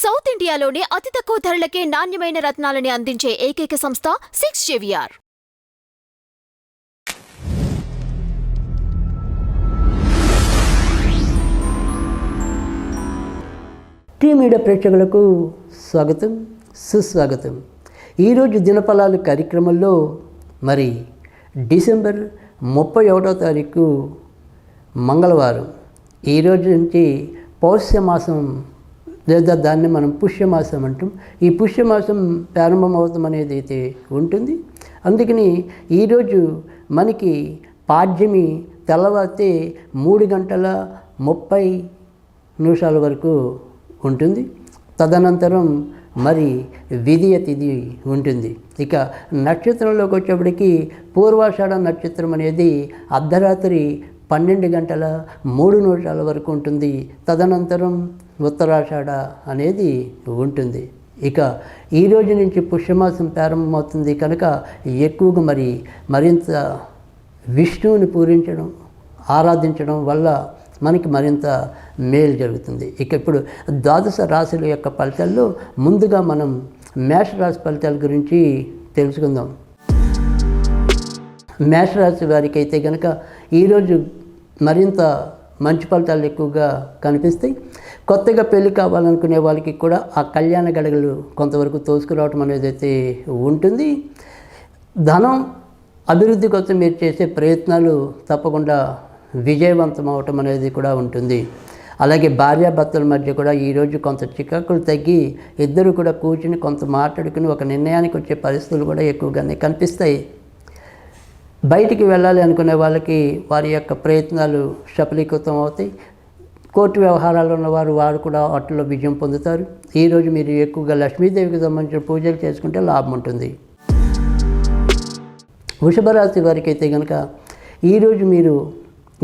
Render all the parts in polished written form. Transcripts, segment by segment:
South ఇండియాలోనే అతి తక్కువ ధరలకే నాణ్యమైన రత్నాలని అందించే ఏకైక సంస్థ 6 JVR. టీ మీడియా ప్రేక్షకులకు స్వాగతం, సుస్వాగతం. ఈరోజు దినఫలాలు కార్యక్రమంలో మరి డిసెంబర్ 31వ తారీఖు మంగళవారం, ఈరోజు నుంచి పౌష్యమాసం లేదా దాన్ని మనం పుష్యమాసం అంటాం. ఈ పుష్యమాసం ప్రారంభమవుతాం అనేది అయితే ఉంటుంది. అందుకని ఈరోజు మనకి పాడ్యమి తెల్లవారితే 3:30 వరకు ఉంటుంది. తదనంతరం మరి విధియ తిథి ఉంటుంది. ఇక నక్షత్రంలోకి వచ్చేప్పటికి పూర్వాషాఢ నక్షత్రం అనేది అర్ధరాత్రి 12:03 వరకు ఉంటుంది. తదనంతరం ఉత్తరాషాఢ అనేది ఉంటుంది. ఇక ఈరోజు నుంచి పుష్యమాసం ప్రారంభమవుతుంది కనుక ఎక్కువగా మరింత విష్ణువుని పూజించడం, ఆరాధించడం వల్ల మనకి మరింత మేలు జరుగుతుంది. ఇక ఇప్పుడు ద్వాదశ రాశుల యొక్క ఫలితాల్లో ముందుగా మనం మేషరాశి ఫలితాల గురించి తెలుసుకుందాం. మేషరాశి వారికి అయితే కనుక ఈరోజు మరింత మంచి ఫలితాలు ఎక్కువగా కనిపిస్తాయి. కొత్తగా పెళ్లి కావాలనుకునే వాళ్ళకి కూడా ఆ కళ్యాణ గడగలు కొంతవరకు తోసుకురావటం అనేది అయితే ఉంటుంది. ధనం అభివృద్ధి కోసం మీరు చేసే ప్రయత్నాలు తప్పకుండా విజయవంతం అవటం అనేది కూడా ఉంటుంది. అలాగే భార్యాభర్తల మధ్య కూడా ఈరోజు కొంత చికాకులు తగ్గి ఇద్దరు కూడా కూర్చుని కొంత మాట్లాడుకుని ఒక నిర్ణయానికి వచ్చే పరిస్థితులు కూడా ఎక్కువగానే కనిపిస్తాయి. బయటికి వెళ్ళాలి అనుకునే వాళ్ళకి వారి యొక్క ప్రయత్నాలు సఫలీకృతం అవుతాయి. కోర్టు వ్యవహారాలు ఉన్నవారు వారు కూడా వాటిలో విజయం పొందుతారు. ఈరోజు మీరు ఎక్కువగా లక్ష్మీదేవికి సంబంధించిన పూజలు చేసుకుంటే లాభం ఉంటుంది. వృషభ రాశి వారికి అయితే కనుక ఈరోజు మీరు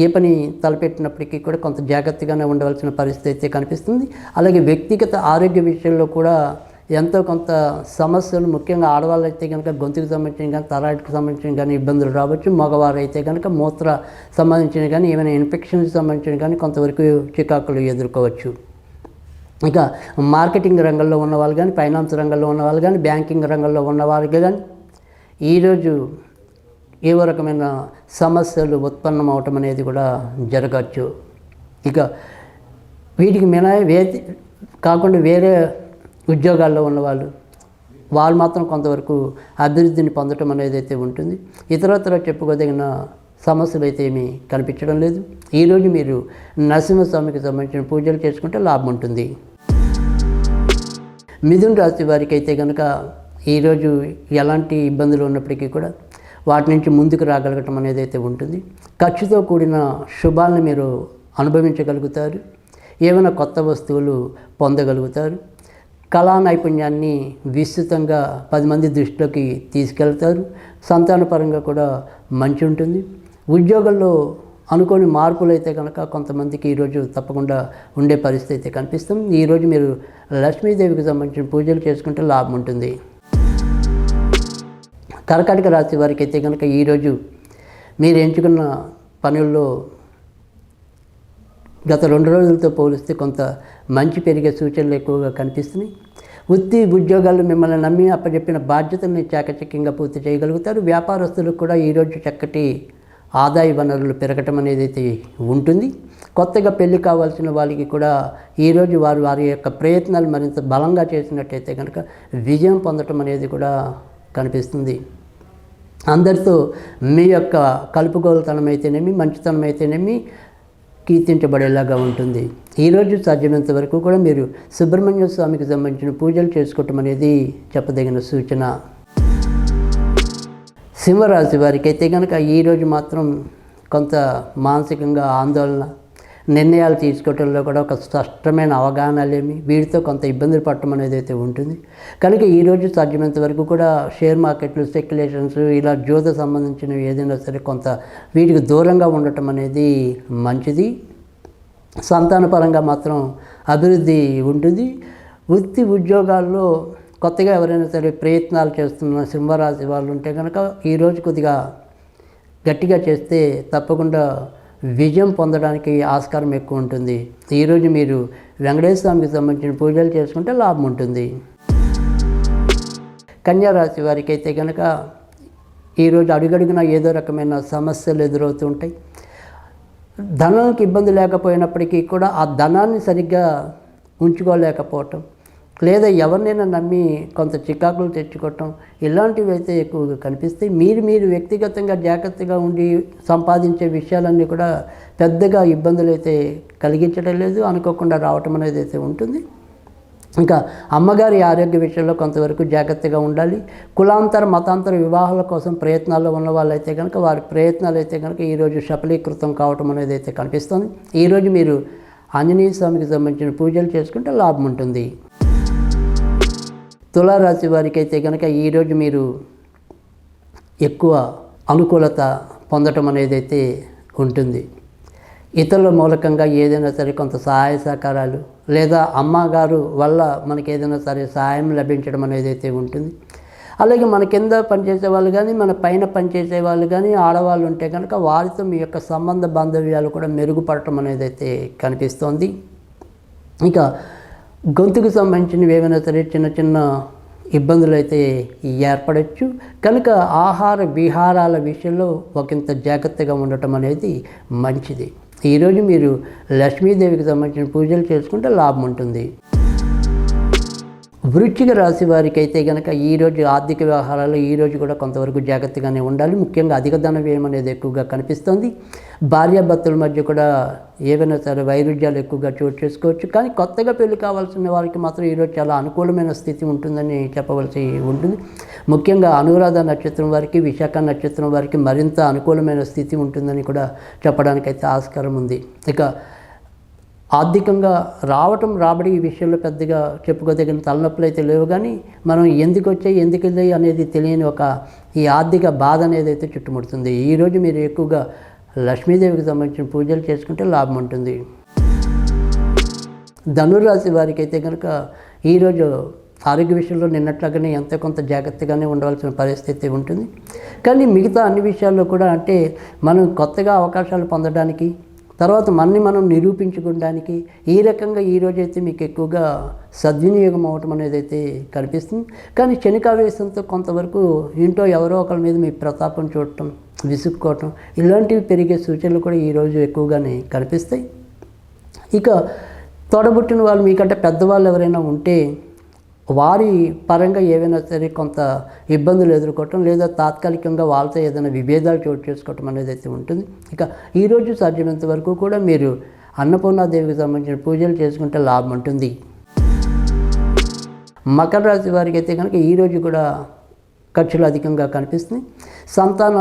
ఏ పని తలపెట్టినప్పటికీ కూడా కొంత జాగ్రత్తగానే ఉండవలసిన పరిస్థితి అయితే కనిపిస్తుంది. అలాగే వ్యక్తిగత ఆరోగ్య విషయంలో కూడా ఎంతో కొంత సమస్యలు, ముఖ్యంగా ఆడవాళ్ళు అయితే కనుక గొంతుకు సంబంధించిన కానీ థైరాయిడ్కి సంబంధించిన కానీ ఇబ్బందులు రావచ్చు. మగవారు అయితే కనుక మూత్ర సంబంధించిన కానీ ఏమైనా ఇన్ఫెక్షన్కి సంబంధించిన కానీ కొంతవరకు చికాకులు ఎదుర్కోవచ్చు. ఇక మార్కెటింగ్ రంగంలో ఉన్నవాళ్ళు కానీ, ఫైనాన్స్ రంగంలో ఉన్నవాళ్ళు కానీ, బ్యాంకింగ్ రంగంలో ఉన్నవాళ్ళకి కానీ ఈరోజు ఏవో రకమైన సమస్యలు ఉత్పన్నం అవటం అనేది కూడా జరగచ్చు. ఇక వీటికి కాకుండా వేరే ఉద్యోగాల్లో ఉన్నవాళ్ళు వాళ్ళు మాత్రం కొంతవరకు అభివృద్ధిని పొందటం అనేది అయితే ఉంటుంది. ఇతరత్ర చెప్పుకోదగిన సమస్యలు అయితే ఏమీ కనిపించడం లేదు. ఈరోజు మీరు నరసింహస్వామికి సంబంధించిన పూజలు చేసుకుంటే లాభం ఉంటుంది. మిథున రాశి వారికి అయితే కనుక ఈరోజు ఎలాంటి ఇబ్బందులు ఉన్నప్పటికీ కూడా వాటి నుంచి ముందుకు రాగలగటం అనేది అయితే ఉంటుంది. ఖర్చుతో కూడిన శుభాలను మీరు అనుభవించగలుగుతారు. ఏమైనా కొత్త వస్తువులు పొందగలుగుతారు. కళా నైపుణ్యాన్ని విస్తృతంగా 10 మంది దృష్టిలోకి తీసుకెళ్తారు. సంతానపరంగా కూడా మంచి ఉంటుంది. ఉద్యోగంలో అనుకోని మార్పులు అయితే కనుక కొంతమందికి ఈరోజు తప్పకుండా ఉండే పరిస్థితి అయితే కనిపిస్తుంది. ఈరోజు మీరు లక్ష్మీదేవికి సంబంధించిన పూజలు చేసుకుంటే లాభం ఉంటుంది. కర్కాటక రాశి వారికి అయితే కనుక ఈరోజు మీరు ఎంచుకున్న పనుల్లో గత 2 రోజులతో పోలిస్తే కొంత మంచి పెరిగే సూచనలు ఎక్కువగా కనిపిస్తున్నాయి. వృత్తి ఉద్యోగాలు మిమ్మల్ని నమ్మి అప్పచెప్పిన బాధ్యతల్ని చాకచక్యంగా పూర్తి చేయగలుగుతారు. వ్యాపారస్తులకు కూడా ఈరోజు చక్కటి ఆదాయ వనరులు పెరగటం అనేది అయితే ఉంటుంది. కొత్తగా పెళ్లి కావాల్సిన వాళ్ళకి కూడా ఈరోజు వారి యొక్క ప్రయత్నాలు మరింత బలంగా చేసినట్టయితే కనుక విజయం పొందటం అనేది కూడా కనిపిస్తుంది. అందరితో మీ యొక్క కలుపుగోలుతనం అయితేనేమి, మంచితనం అయితేనేమి కీర్తించబడేలాగా ఉంటుంది. ఈరోజు సాధ్యమైనంత వరకు కూడా మీరు సుబ్రహ్మణ్య స్వామికి సంబంధించిన పూజలు చేసుకోవటం అనేది చెప్పదగిన సూచన. సింహరాశి వారికి అయితే కనుక ఈరోజు మాత్రం కొంత మానసికంగా ఆందోళన, నిర్ణయాలు తీసుకోవడంలో కూడా ఒక స్పష్టమైన అవగాహన లేమి, వీటితో కొంత ఇబ్బందులు పడటం అనేది అయితే ఉంటుంది. కనుక ఈరోజు సాధ్యమైనంత వరకు కూడా షేర్ మార్కెట్లు, స్పెక్యులేషన్స్, ఇలా జ్యోతి సంబంధించినవి ఏదైనా సరే కొంత వీటికి దూరంగా ఉండటం అనేది మంచిది. సంతానపరంగా మాత్రం అభివృద్ధి ఉంటుంది. వృత్తి ఉద్యోగాల్లో కొత్తగా ఎవరైనా సరే ప్రయత్నాలు చేస్తున్న సింహరాశి వాళ్ళు ఉంటే కనుక ఈరోజు కొద్దిగా గట్టిగా చేస్తే తప్పకుండా విజయం పొందడానికి ఆస్కారం ఎక్కువ ఉంటుంది. ఈరోజు మీరు వెంకటేశ్వర స్వామికి సంబంధించిన పూజలు చేసుకుంటే లాభం ఉంటుంది. కన్యా రాశి వారికి అయితే కనుక ఈరోజు అడుగడుగున ఏదో రకమైన సమస్యలు ఎదురవుతూ ఉంటాయి. ధనానికి ఇబ్బంది లేకపోయినప్పటికీ కూడా ఆ ధనాన్ని సరిగ్గా ఉంచుకోలేకపోవటం, లేదా ఎవరినైనా నమ్మి కొంత చికాకులు తెచ్చుకోవటం, ఇలాంటివి అయితే ఎక్కువగా కనిపిస్తాయి. మీరు వ్యక్తిగతంగా జాగ్రత్తగా ఉండి సంపాదించే విషయాలన్నీ కూడా పెద్దగా ఇబ్బందులు అయితే కలిగించడం లేదు, అనుకోకుండా రావటం అనేది అయితే ఉంటుంది. ఇంకా అమ్మగారి ఆరోగ్య విషయంలో కొంతవరకు జాగ్రత్తగా ఉండాలి. కులాంతర మతాంతర వివాహాల కోసం ప్రయత్నాల్లో ఉన్న వాళ్ళైతే కనుక వారి ప్రయత్నాలు అయితే కనుక ఈరోజు సఫలీకృతం కావటం అనేది అయితే కనిపిస్తుంది. ఈరోజు మీరు ఆంజనేయ స్వామికి సంబంధించిన పూజలు చేసుకుంటే లాభం ఉంటుంది. తులారాశి వారికి అయితే కనుక ఈరోజు మీరు ఎక్కువ అనుకూలత పొందటం అనేది అయితే ఉంటుంది. ఇతరుల మూలకంగా ఏదైనా సరే కొంత సహాయ సహకారాలు, లేదా అమ్మగారు వల్ల మనకి ఏదైనా సరే సహాయం లభించడం అనేది అయితే ఉంటుంది. అలాగే మన కింద పనిచేసే వాళ్ళు కానీ, మన పైన పనిచేసే వాళ్ళు కానీ ఆడవాళ్ళు ఉంటే కనుక వారితో మీ యొక్క సంబంధ బాంధవ్యాలు కూడా మెరుగుపడటం అనేది అయితే కనిపిస్తోంది. ఇక గొంతుకు సంబంధించినవి ఏమైనా సరే చిన్న చిన్న ఇబ్బందులు అయితే ఏర్పడవచ్చు. కనుక ఆహార విహారాల విషయంలో ఒకంత జాగ్రత్తగా ఉండటం అనేది మంచిది. ఈరోజు మీరు లక్ష్మీదేవికి సంబంధించిన పూజలు చేసుకుంటే లాభం ఉంటుంది. వృశ్చిక రాశి వారికి అయితే కనుక ఈరోజు ఆర్థిక వ్యవహారాలు ఈరోజు కూడా కొంతవరకు జాగ్రత్తగానే ఉండాలి. ముఖ్యంగా అధిక ధన వ్యయం అనేది ఎక్కువగా కనిపిస్తుంది. భార్యాభర్తల మధ్య కూడా ఏవైనా సరే వైరుధ్యాలు ఎక్కువగా చోటు చేసుకోవచ్చు. కానీ కొత్తగా పెళ్లి కావాల్సిన వారికి మాత్రం ఈరోజు చాలా అనుకూలమైన స్థితి ఉంటుందని చెప్పవలసి ఉంటుంది. ముఖ్యంగా అనురాధ నక్షత్రం వారికి, విశాఖ నక్షత్రం వారికి మరింత అనుకూలమైన స్థితి ఉంటుందని కూడా చెప్పడానికైతే ఆస్కారం ఉంది. ఇక ఆర్థికంగా రాబడి ఈ విషయంలో పెద్దగా చెప్పుకోదగిన తలనొప్పులు అయితే లేవు. కానీ మనం ఎందుకు వచ్చాయి ఎందుకు వెళ్ళాయి అనేది తెలియని ఈ ఆర్థిక బాధ అనేది అయితే చుట్టుముడుతుంది. ఈరోజు మీరు ఎక్కువగా లక్ష్మీదేవికి సంబంధించిన పూజలు చేసుకుంటే లాభం ఉంటుంది. ధనురాశి వారికి అయితే కనుక ఈరోజు ఆరోగ్య విషయంలో నిన్నట్లాగానే ఎంతో కొంత జాగ్రత్తగానే ఉండవలసిన పరిస్థితి ఉంటుంది. కానీ మిగతా అన్ని విషయాల్లో కూడా అంటే మనం కొత్తగా అవకాశాలు పొందడానికి, తర్వాత మనని మనం నిరూపించుకోవడానికి ఈ రకంగా ఈరోజైతే మీకు ఎక్కువగా సద్వినియోగం అవటం అనేది అయితే కనిపిస్తుంది. కానీ క్షణికావేశంతో కొంతవరకు ఇంట్లో ఎవరో ఒకరి మీద మీ ప్రతాపం చూడటం, విసుక్కోవటం ఇలాంటివి పెరిగే సూచనలు కూడా ఈరోజు ఎక్కువగానే కనిపిస్తాయి. ఇక తోడబుట్టిన వాళ్ళు మీకంటే పెద్దవాళ్ళు ఎవరైనా ఉంటే వారి పరంగా ఏవైనా సరే కొంత ఇబ్బందులు ఎదుర్కోవటం, లేదా తాత్కాలికంగా వాళ్ళతో ఏదైనా విభేదాలు చోటు చేసుకోవటం అనేది అయితే ఉంటుంది. ఇక ఈరోజు సాధ్యమైనంత వరకు కూడా మీరు అన్నపూర్ణాదేవికి సంబంధించిన పూజలు చేసుకుంటే లాభం ఉంటుంది. మకర రాశి వారికి అయితే కనుక ఈరోజు కూడా ఖర్చులు అధికంగా కనిపిస్తుంది. సంతాన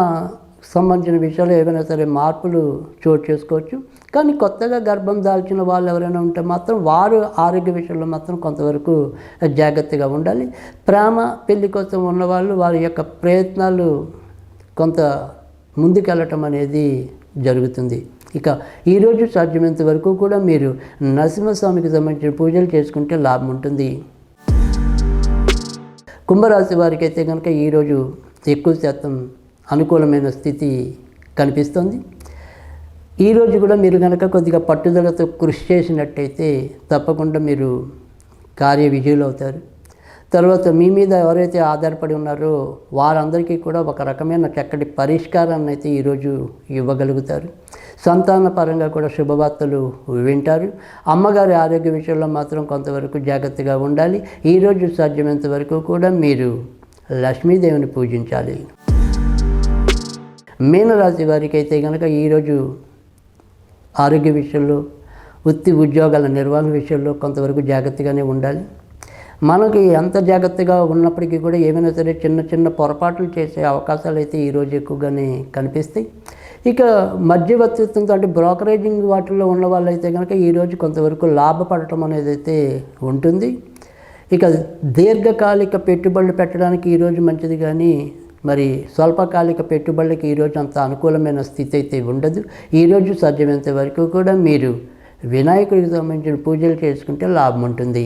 సంబంధించిన విషయాలు ఏవైనా సరే మార్పులు చోటు చేసుకోవచ్చు. కానీ కొత్తగా గర్భం దాల్చిన వాళ్ళు ఎవరైనా ఉంటే మాత్రం వారు ఆరోగ్య విషయంలో మాత్రం కొంతవరకు జాగ్రత్తగా ఉండాలి. ప్రేమ పెళ్లి కోసం ఉన్నవాళ్ళు వారి యొక్క ప్రయత్నాలు కొంత ముందుకెళ్ళటం అనేది జరుగుతుంది. ఇక ఈరోజు సాధ్యమైనంత వరకు కూడా మీరు నరసింహస్వామికి సంబంధించిన పూజలు చేసుకుంటే లాభం ఉంటుంది. కుంభరాశి వారికి అయితే కనుక ఈరోజు ఎక్కువ శాతం అనుకూలమైన స్థితి కనిపిస్తుంది. ఈరోజు కూడా మీరు కనుక కొద్దిగా పట్టుదలతో కృషి చేసినట్టయితే తప్పకుండా మీరు కార్య విజయులు అవుతారు. తర్వాత మీ మీద ఎవరైతే ఆధారపడి ఉన్నారో వారందరికీ కూడా ఒక రకమైన చక్కటి పరిష్కారాన్ని అయితే ఈరోజు ఇవ్వగలుగుతారు. సంతాన పరంగా కూడా శుభవార్తలు వింటారు. అమ్మగారి ఆరోగ్య విషయంలో మాత్రం కొంతవరకు జాగ్రత్తగా ఉండాలి. ఈరోజు సాధ్యమైనంత వరకు కూడా మీరు లక్ష్మీదేవిని పూజించాలి. మీనరాశి వారికి అయితే కనుక ఈరోజు ఆరోగ్య విషయంలో, వృత్తి ఉద్యోగాల నిర్వహణ విషయంలో కొంతవరకు జాగ్రత్తగానే ఉండాలి. మనకి ఎంత జాగ్రత్తగా ఉన్నప్పటికీ కూడా ఏమైనా సరే చిన్న చిన్న పొరపాట్లు చేసే అవకాశాలు అయితే ఈరోజు ఎక్కువగానే కనిపిస్తాయి. ఇక మధ్యవర్తిత్వంతో అంటే బ్రోకరేజింగ్ వాటిల్లో ఉన్న వాళ్ళైతే కనుక ఈరోజు కొంతవరకు లాభపడటం అనేది అయితే ఉంటుంది. ఇక దీర్ఘకాలిక పెట్టుబడులు పెట్టడానికి ఈరోజు మంచిది, కానీ మరి స్వల్పకాలిక పెట్టుబడులకి ఈరోజు అంత అనుకూలమైన స్థితి అయితే ఉండదు. ఈరోజు సాధ్యమైనంత వరకు కూడా మీరు వినాయకుడికి సంబంధించిన పూజలు చేసుకుంటే లాభం ఉంటుంది.